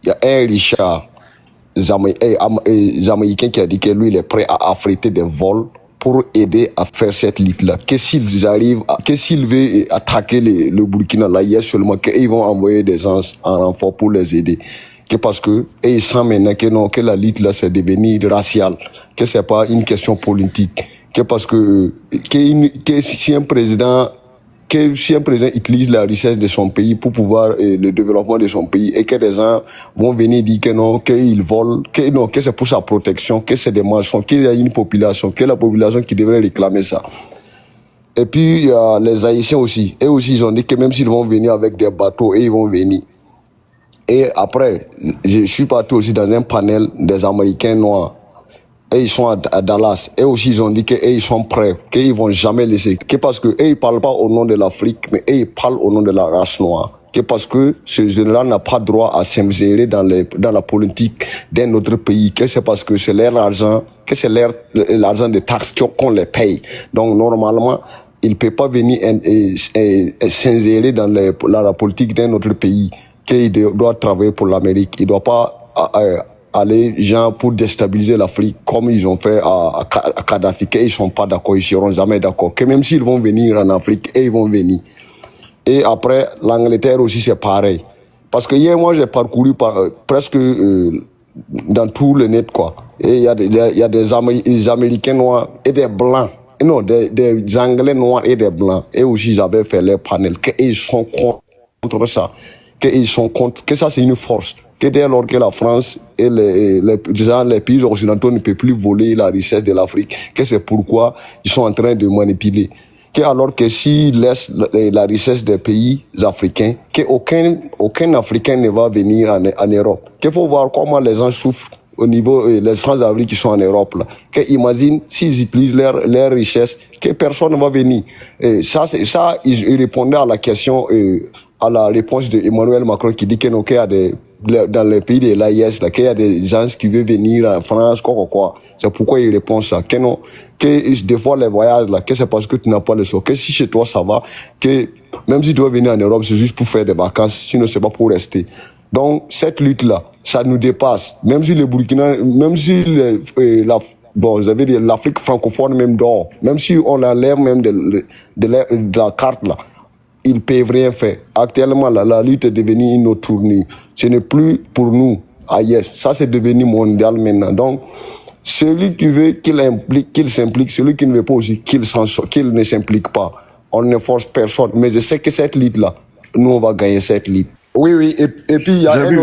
il y a un Richard Jamaïcain qui a dit que lui, il est prêt à affréter des vols pour aider à faire cette lutte-là. Que s'ils arrivent, que s'ils veulent attaquer le Burkina, là, il y a seulement qu'ils vont envoyer des gens en renfort pour les aider. Que parce que, ils sentent maintenant que non, que la lutte là, c'est devenu racial. Que c'est pas une question politique. Que parce que si un président utilise la richesse de son pays pour pouvoir le développement de son pays et que des gens vont venir dire que non, qu'ils volent, que c'est pour sa protection, que c'est des mensonges, qu'il y a une population, que la population qui devrait réclamer ça. Et puis il y a les Haïtiens aussi. Eux aussi ils ont dit que même s'ils vont venir avec des bateaux, et ils vont venir. Et après, je suis parti aussi dans un panel des Américains noirs. Et ils sont à Dallas. Et aussi, ils ont dit qu'ils sont prêts, qu'ils vont jamais laisser. Que parce que ils parlent pas au nom de l'Afrique, mais ils parlent au nom de la race noire. Que parce que ce général n'a pas droit à s'ingérer dans la politique d'un autre pays. Que c'est parce que c'est leur argent, que c'est l'argent des taxes qu'on les paye. Donc, normalement, il ne peut pas venir s'ingérer dans la politique d'un autre pays. Qu'il doit travailler pour l'Amérique. Il doit pas, aller genre pour déstabiliser l'Afrique comme ils ont fait à Kadhafi, qu'ils sont pas d'accord, ils seront jamais d'accord. Que même s'ils vont venir en Afrique, ils vont venir. Et après, l'Angleterre aussi c'est pareil. Parce que hier, moi j'ai parcouru presque dans tout le net quoi. Et il y a des Américains noirs et des blancs. Non, des Anglais noirs et des blancs. Et aussi j'avais fait les panels, qu'ils sont contre ça. Qu'ils sont contre, que ça c'est une force. Que dès lors que la France et les pays occidentaux ne peuvent plus voler la richesse de l'Afrique, que c'est pourquoi ils sont en train de manipuler. Que alors que s'ils laissent la richesse des pays africains, qu'aucun Africain ne va venir en Europe. Qu'il faut voir comment les gens souffrent au niveau les sans-abri qui sont en Europe là. Que imagine s'ils utilisent leur richesse, que personne ne va venir. Et ça il répondait à la question à la réponse de Emmanuel Macron qui dit qu'il y a dans les pays de l'AIS, qu'il y a des gens qui veulent venir en France, quoi. C'est pourquoi il répond ça. Que non, que des fois les voyages là, que c'est parce que tu n'as pas le choix. Que si chez toi ça va, que même si tu dois venir en Europe, c'est juste pour faire des vacances, sinon c'est pas pour rester. Donc cette lutte là, ça nous dépasse. Même si les Burkina, même si l'Afrique francophone même dort, même si on enlève même de la carte là, ils ne peuvent rien faire. Actuellement, la lutte est devenue une autre tournure. Ce n'est plus pour nous, ailleurs. Ça, c'est devenu mondial maintenant. Donc, celui qui veut qu'il s'implique, celui qui ne veut pas aussi qu'il ne s'implique pas. On ne force personne. Mais je sais que cette lutte-là, nous, on va gagner cette lutte. Oui, et puis il y a